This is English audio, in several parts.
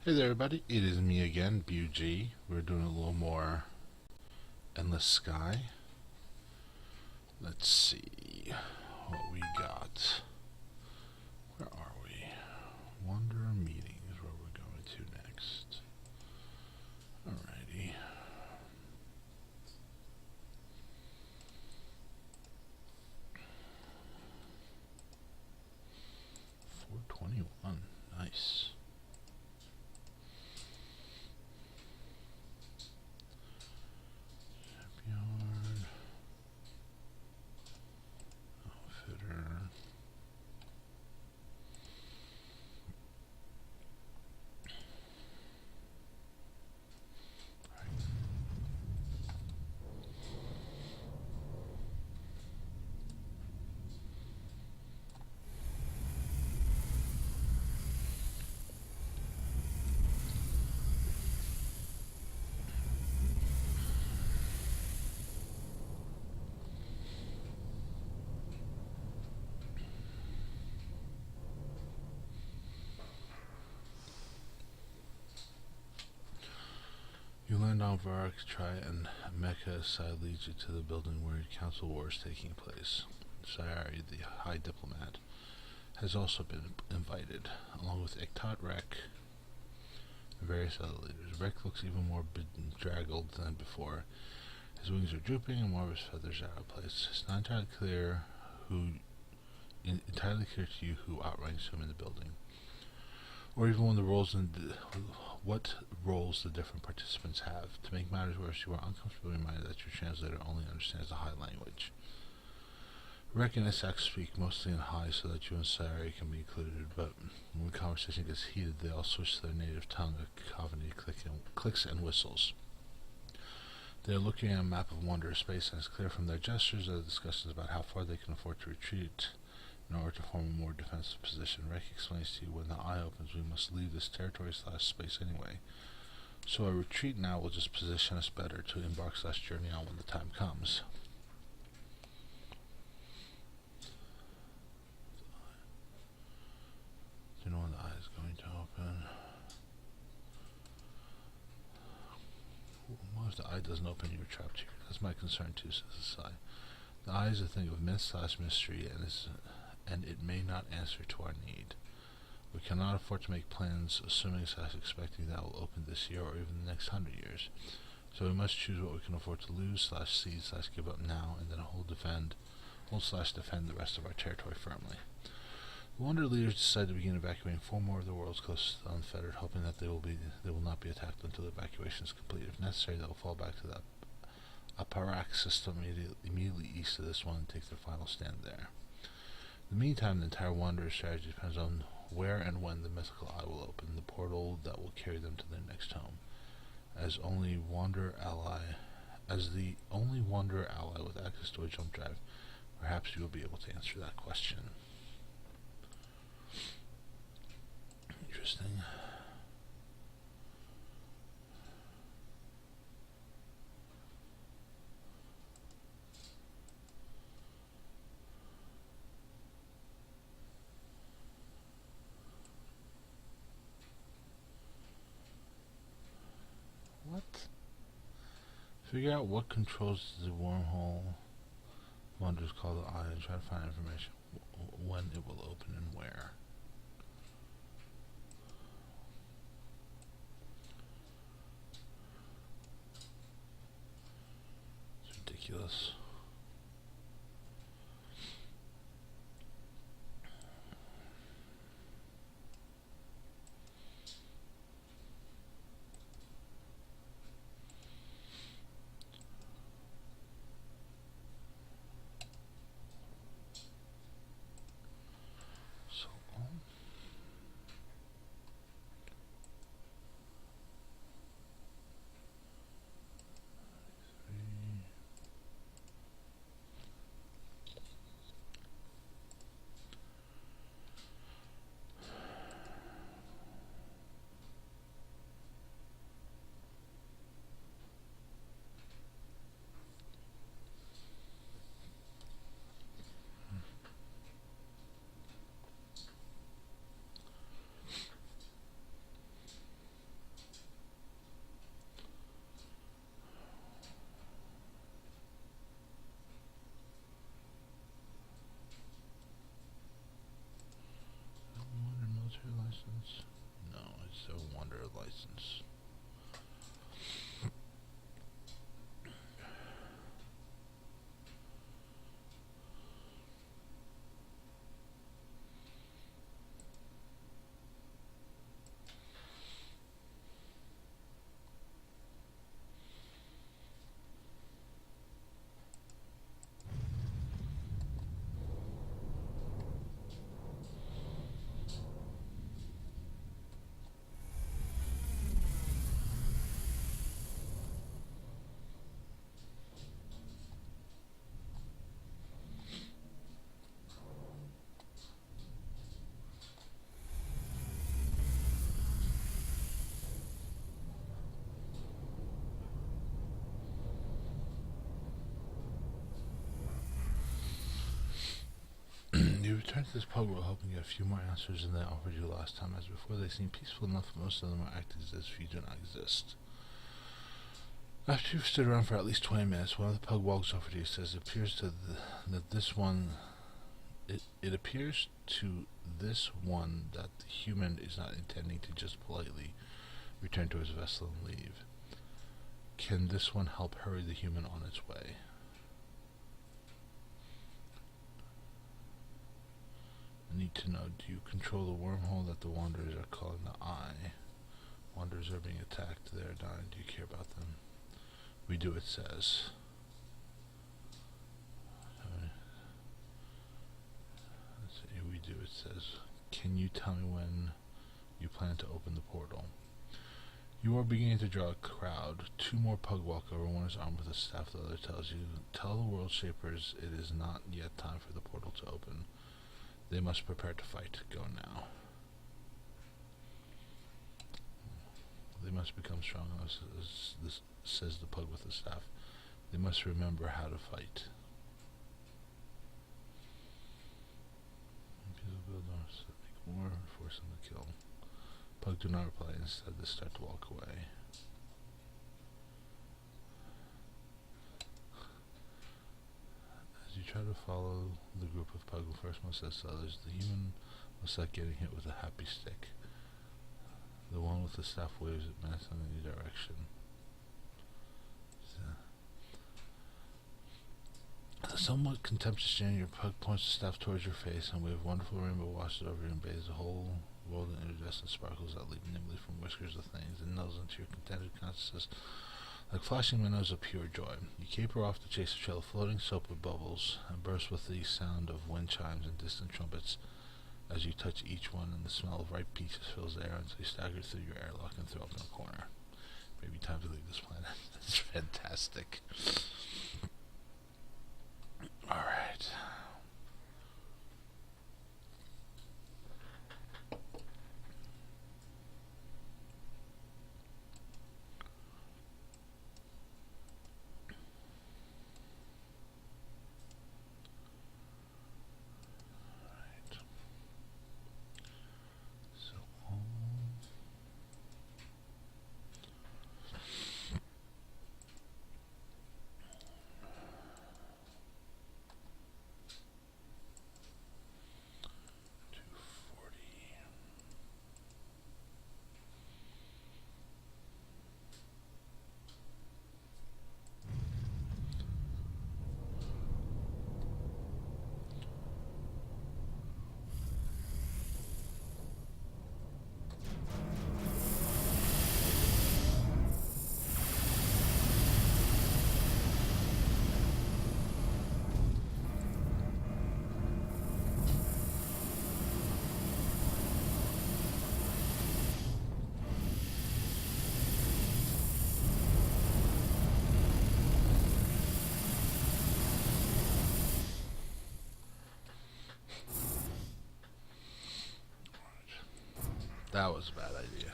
Hey there everybody, it is me again, BUG. We're doing a little more Endless Sky. Let's see what we got. Where are we? Wanderer Meeting is where we're going to next. Alrighty. $421, nice. Shipyard. Outfitter. You land on Varrock, try and Mecca side leads you to the building where council war is taking place. Sayari, the high diplomat, has also been invited, along with Iktat Rek and various other leaders. Rek looks even more bedraggled than before. His wings are drooping and more of his feathers are out of place. It's not entirely clear to you who outranks him in the building, or even what roles the different participants have. To make matters worse, you are uncomfortably reminded that your translator only understands the High language. Rek and Isak speak mostly in High so that you and Sayari can be included, but when the conversation gets heated, they all switch to their native tongue, a cacophony of clicks and whistles. They are looking at a map of Wanderer space, and it's clear from their gestures that the discussions about how far they can afford to retreat in order to form a more defensive position. Rek explains to you, when the eye opens, we must leave this territory/space anyway. So a retreat now will just position us better to embark/journey on when the time comes. Do you know when the eye is going to open? What if the eye doesn't open and you're trapped here? That's my concern too, says the Sai. The eye is a thing of myth/mystery and it may not answer to our need. We cannot afford to make plans assuming/expecting that will open this year or even the next 100 years. So we must choose what we can afford to lose/cede/give up now, and then hold/defend the rest of our territory firmly. The Wanderer leaders decide to begin evacuating 4 more of the world's closest to the Unfettered, hoping that they will not be attacked until the evacuation is complete. If necessary, they will fall back to the Aparak system immediately east of this one and take their final stand there. In the meantime, the entire Wanderer strategy depends on where and when the mythical eye will open, the portal that will carry them to their next home. As the only Wanderer ally with access to a jump drive, perhaps you will be able to answer that question. Interesting. What? Figure out what controls the wormhole Wanderers call the eye and try to find information when it will open and where. It's ridiculous. distance. You return to this pub world hoping to get a few more answers than they offered you last time. As before, they seem peaceful enough, but most of them are acting as if you do not exist. After you've stood around for at least 20 minutes, one of the pug walks over to you and says, It appears to this one that the human is not intending to just politely return to his vessel and leave. Can this one help hurry the human on its way? I need to know, do you control the wormhole that the Wanderers are calling the Eye? Wanderers are being attacked, they are dying, do you care about them? We do, it says. Let's see, we do, it says. Can you tell me when you plan to open the portal? You are beginning to draw a crowd. Two more pug walk over, one is armed with a staff, the other tells you, Tell the world shapers it is not yet time for the portal to open. They must prepare to fight. Go now. They must become strong, this says the pug with the staff. They must remember how to fight. People build arms that make war, force them to kill. Pug do not reply, instead they start to walk away. As you try to follow the group of pug, first one says to others, the human must start getting hit with a happy stick. The one with the staff waves it menacingly in any direction. The somewhat contemptuous janitor pug points the staff towards your face, and a wave of wonderful rainbow washes over you and bathes the whole world in iridescent sparkles that leap nimbly from whiskers of things and nuzzle into your contented consciousness like flashing minnows of pure joy. You caper off to chase a trail of floating soap with bubbles, and burst with the sound of wind chimes and distant trumpets as you touch each one, and the smell of ripe peaches fills the air until you stagger through your airlock and throw up in a corner. Maybe time to leave this planet. That's fantastic. Alright. That was a bad idea.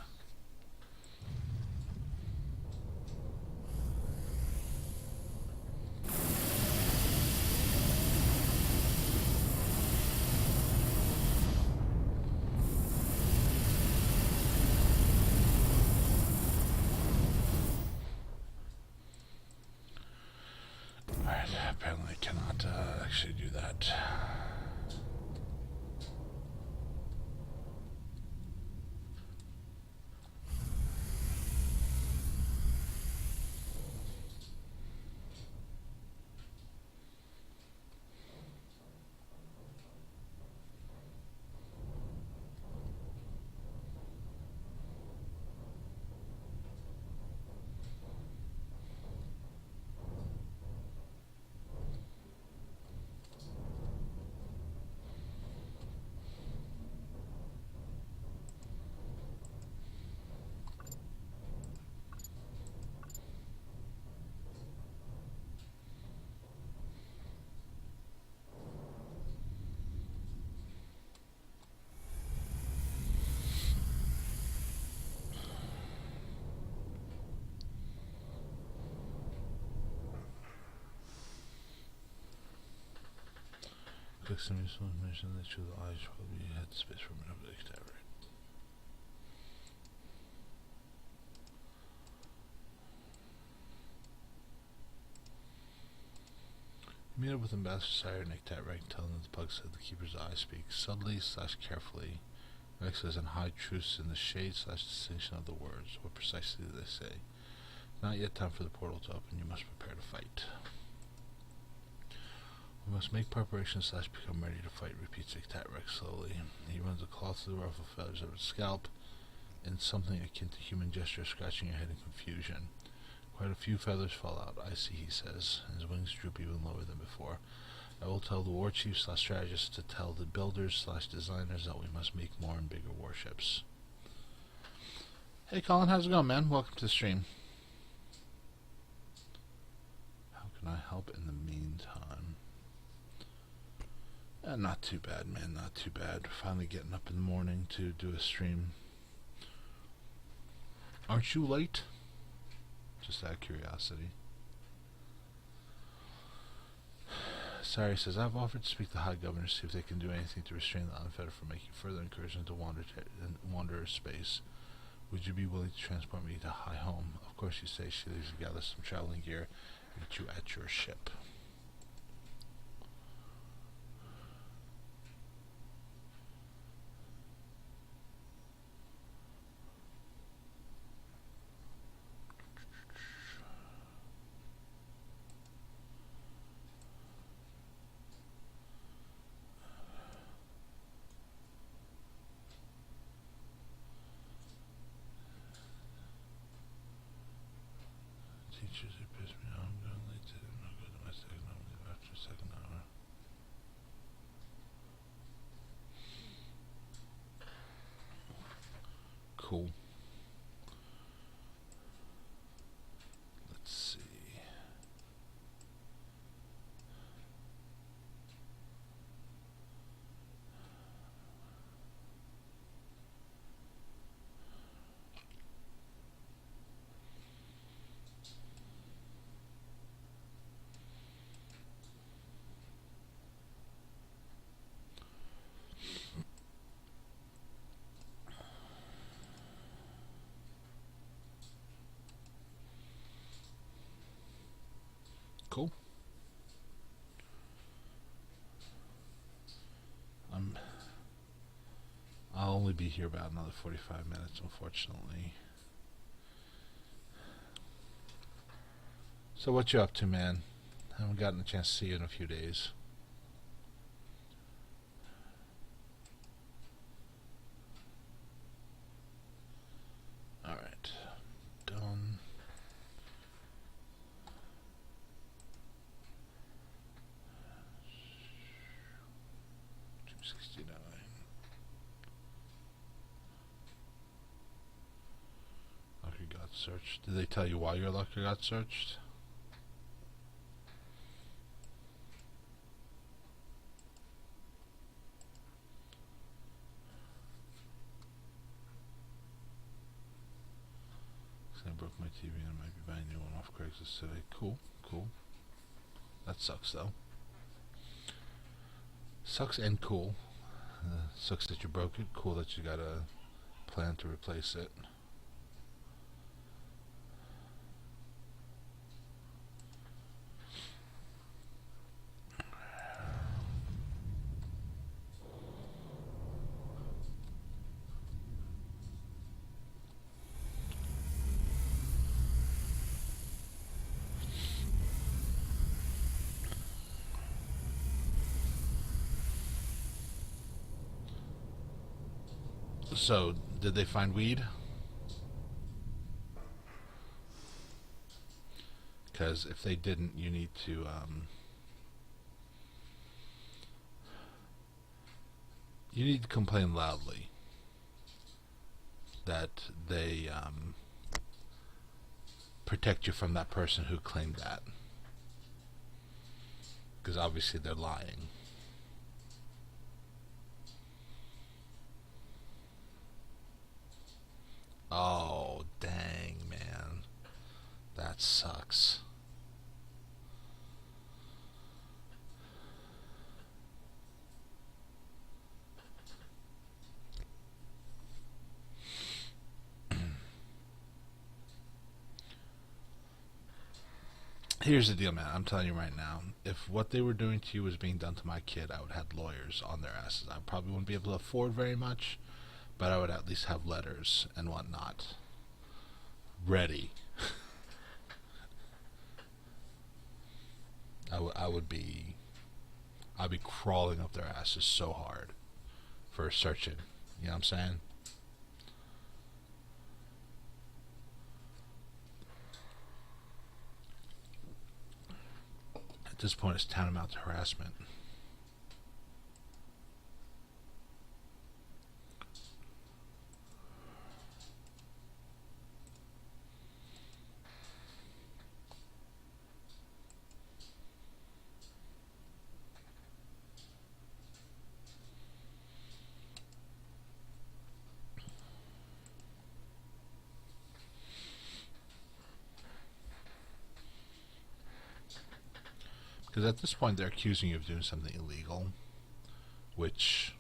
Alright, apparently I cannot actually do that. fix some useful information that show the eyes probably had space for a minute of the tower. You meet up with Ambassador Sire Nick Tatrek, telling him that the pug said the keeper's eye speaks subtly / carefully. Rex says in high truths in the shade / distinction of the words. What precisely do they say? Not yet time for the portal to open. You must prepare to fight. We must make preparations / become ready to fight, repeats Nick Tatrek slowly. He runs a claw through the ruffled feathers of his scalp in something akin to human gesture, scratching your head in confusion. Quite a few feathers fall out. I see, he says. His wings droop even lower than before. I will tell the war chief / strategist to tell the builders / designers that we must make more and bigger warships. Hey Colin, how's it going, man? Welcome to the stream. How can I help in the meantime? Not too bad, man, not too bad. Finally getting up in the morning to do a stream. Aren't you late? Just out of curiosity. Sari says, I've offered to speak to the High Governor to see if they can do anything to restrain the unfettered from making further incursions into Wanderer space. Would you be willing to transport me to High Home? Of course, you say. She leaves to gather some traveling gear and meet you at your ship. Teachers who piss me off, I'm going late today. I'm not going to my second hour. I'll leave after the second hour. Cool. Let's see. Cool. I'll only be here about another 45 minutes, unfortunately. So what you up to, man? I haven't gotten a chance to see you in a few days. Alright. Done. Locker got searched. Did they tell you why your locker got searched? I broke my TV and I might be buying a new one off Craigslist today. Cool, cool. That sucks though. Sucks and cool. Sucks that you broke it. Cool that you got a plan to replace it. So, did they find weed? Because if they didn't, you need to complain loudly that they protect you from that person who claimed that, because obviously they're lying. Oh, dang, man. That sucks. Here's the deal, man. I'm telling you right now. If what they were doing to you was being done to my kid, I would have lawyers on their asses. I probably wouldn't be able to afford very much, but I would at least have letters and whatnot ready. I'd be crawling up their asses so hard for searching. You know what I'm saying? At this point, it's tantamount to harassment. Because at this point, they're accusing you of doing something illegal, which,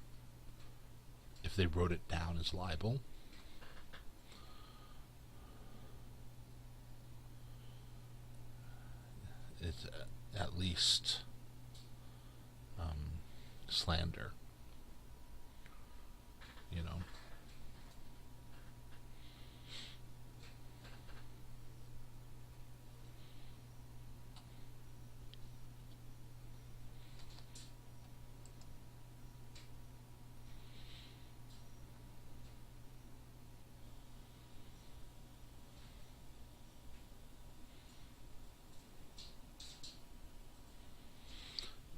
if they wrote it down, is libel. It's at least slander. You know.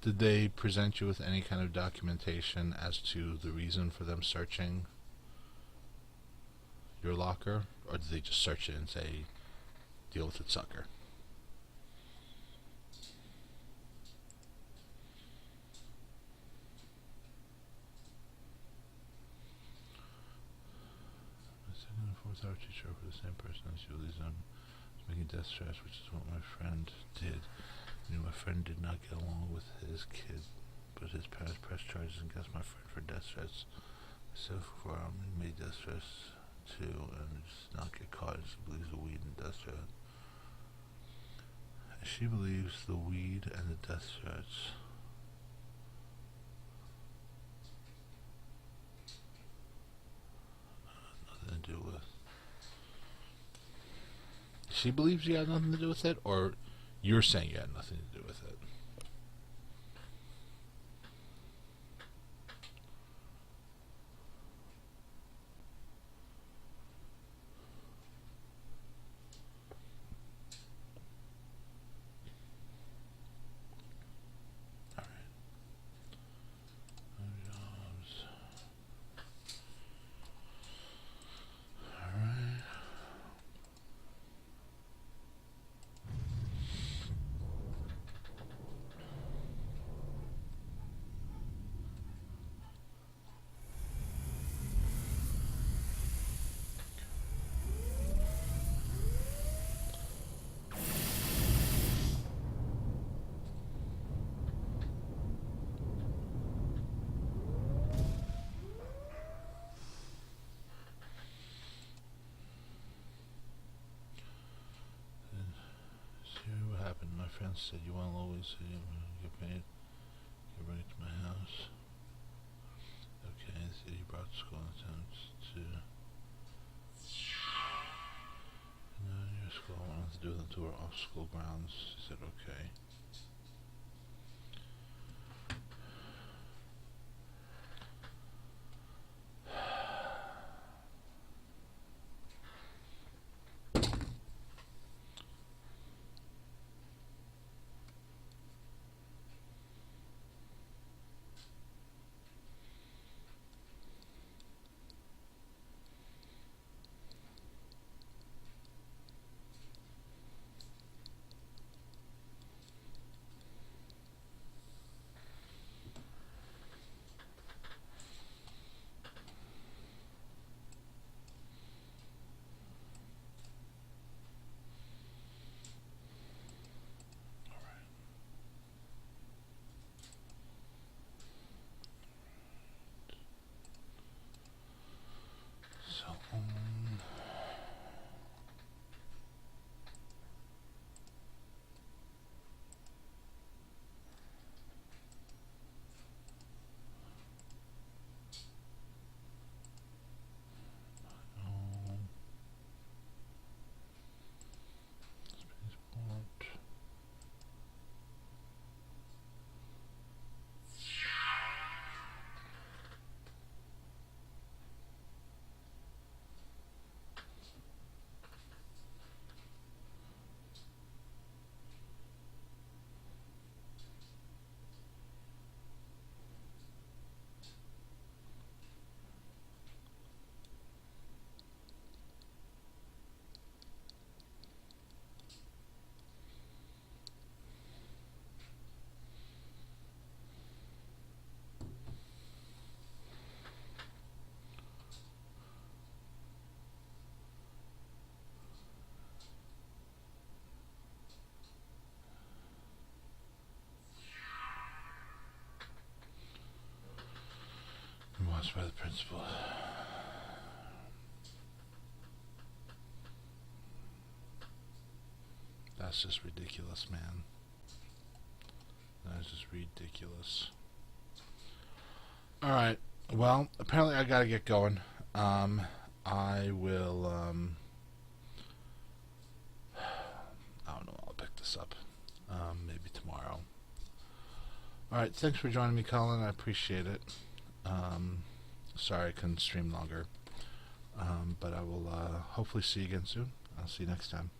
Did they present you with any kind of documentation as to the reason for them searching your locker? Or did they just search it and say, deal with it, sucker? My second and fourth art teacher for the same person as you, was making death threats, which is what my friend did. My friend did not get along with his kid, but his parents pressed charges against my friend for death threats. So far, he made death threats too, and just not get caught. She believes the weed and death threats. She believes the weed and the death threats. Nothing to do with. She believes you had nothing to do with it, or you're saying you had nothing to do with it? My friend said you won't always see him when you get paid. Get right to my house. Okay, so he brought school attempts to. No, your school wanted to do them to our off school grounds. He said okay. Promised by the principal. That's just ridiculous, man. That's just ridiculous. Alright, well, apparently I gotta get going. I will, I don't know, I'll pick this up, maybe tomorrow. Alright, thanks for joining me, Colin, I appreciate it. Sorry I couldn't stream longer, but I will, hopefully see you again soon. I'll see you next time.